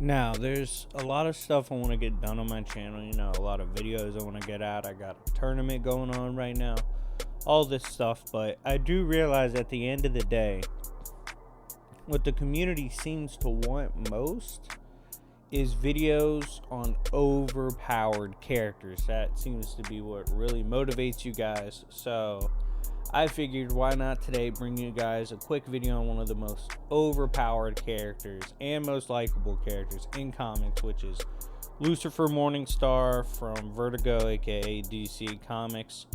Now, there's a lot of stuff I want to get done on my channel. A lot of videos I want to get out. I got a tournament going on right now. All this stuff. But I do realize at the end of the day, what the community seems to want most is videos on overpowered characters. That seems to be what really motivates you guys. So I figured, why not today bring you guys a quick video on one of the most overpowered characters and most likable characters in comics, which is Lucifer Morningstar from Vertigo, aka DC Comics.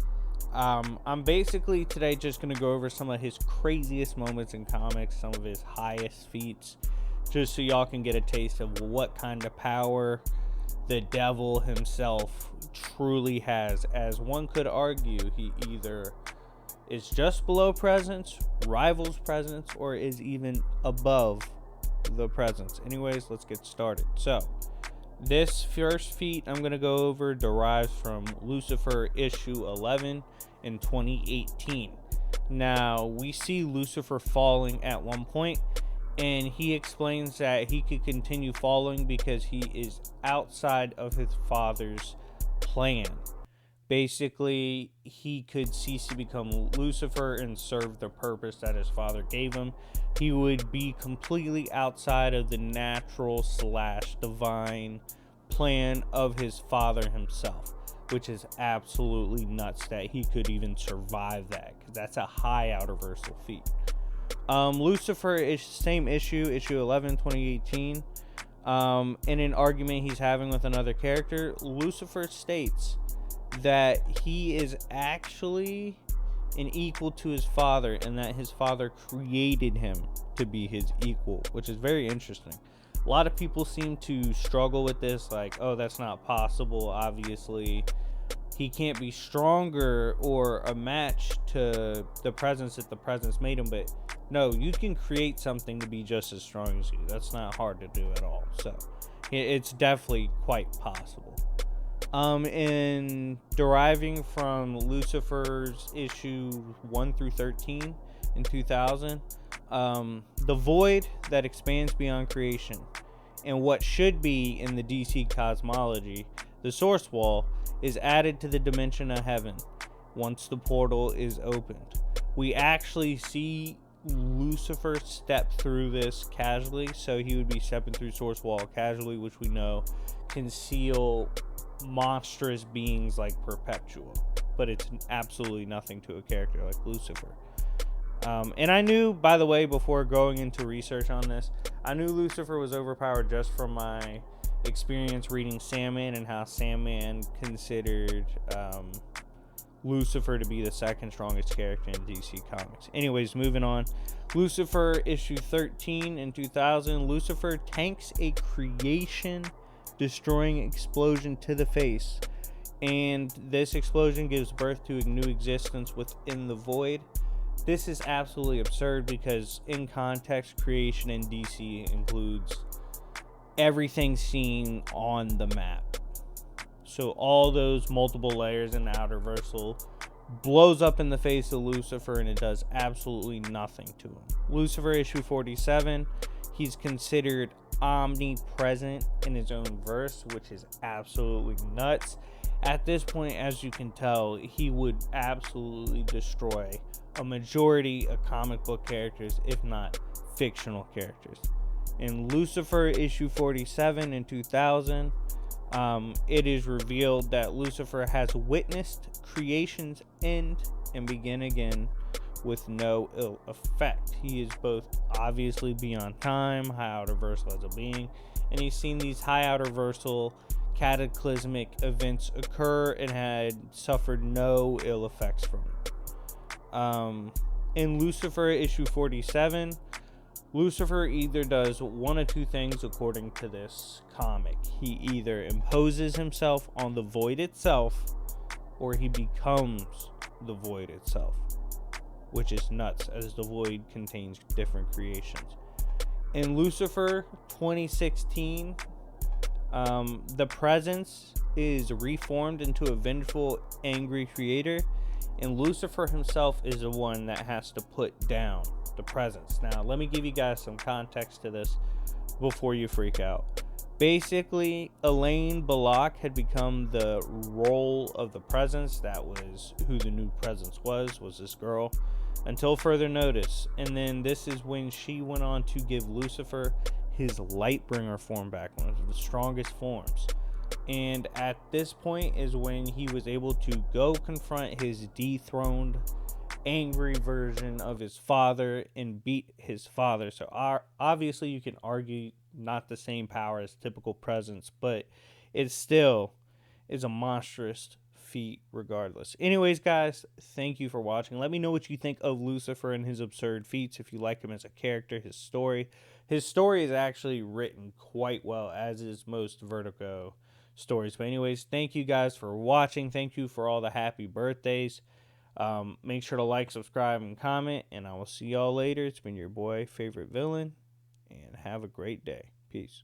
I'm basically today just going to go over some of his craziest moments in comics, some of his highest feats, just so y'all can get a taste of what kind of power the devil himself truly has. As one could argue, he either is just below presence, rivals presence, or is even above the presence. Anyways, let's get started. So this first feat I'm going to go over derives from Lucifer Issue 11 in 2018. Now, we see Lucifer falling at one point, and he explains that he could continue falling because he is outside of his father's plan. Basically, he could cease to become Lucifer and serve the purpose that his father gave him. He would be completely outside of the natural / divine plan of his father himself, which is absolutely nuts that he could even survive that, because that's a high outerversal feat. Lucifer is same issue 11, 2018. In an argument he's having with another character, Lucifer states that he is actually an equal to his father, and that his father created him to be his equal, which is very interesting. A lot of people seem to struggle with this, like, oh, that's not possible. Obviously, he can't be stronger or a match to the presence that the presence made him. But no, you can create something to be just as strong as you. That's not hard to do at all. So it's definitely quite possible. In deriving from Lucifer's issue 1 through 13 in 2000, the void that expands beyond creation, and what should be in the DC cosmology, the source wall, is added to the dimension of heaven once the portal is opened. We actually see Lucifer step through this casually, so he would be stepping through source wall casually, which we know can seal monstrous beings like Perpetual, but it's absolutely nothing to a character like Lucifer. And I knew, by the way, before going into research on this, I knew Lucifer was overpowered just from my experience reading Sandman, and how Sandman considered Lucifer to be the second strongest character in DC Comics. Anyways, moving on. Lucifer issue 13 in 2000. Lucifer tanks a creation destroying explosion to the face, and this explosion gives birth to a new existence within the void. This is absolutely absurd, because in context, creation in DC includes everything seen on the map. So all those multiple layers in the outerversal blows up in the face of Lucifer, and it does absolutely nothing to him. Lucifer issue 47, he's considered omnipresent in his own verse, which is absolutely nuts. At this point, as you can tell, he would absolutely destroy a majority of comic book characters, if not fictional characters. In Lucifer issue 47 in 2000, it is revealed that Lucifer has witnessed creation's end and begin again with no ill effect. He is both obviously beyond time, high outerversal as a being, and he's seen these high outerversal cataclysmic events occur and had suffered no ill effects from it. In Lucifer issue 47, Lucifer either does one of two things according to this comic. He either imposes himself on the void itself, or he becomes the void itself, which is nuts, as the void contains different creations. In Lucifer 2016, the presence is reformed into a vengeful, angry creator, and Lucifer himself is the one that has to put down the presence. Now, let me give you guys some context to this before you freak out. Basically, Elaine Balak had become the role of the presence. That was who the new presence was this girl, until further notice. And then this is when she went on to give Lucifer his Lightbringer form back, one of the strongest forms. And at this point is when he was able to go confront his dethroned, angry version of his father and beat his father. So obviously you can argue not the same power as typical presence, but it still is a monstrous feat regardless. Anyways, guys, thank you for watching. Let me know what you think of Lucifer and his absurd feats, if you like him as a character, his story. His story is actually written quite well, as is most Vertigo stories. But anyways, thank you guys for watching. Thank you for all the happy birthdays. Make sure to like, subscribe, and comment, and I will see y'all later. It's been your boy, Favorite Villain, and have a great day. Peace.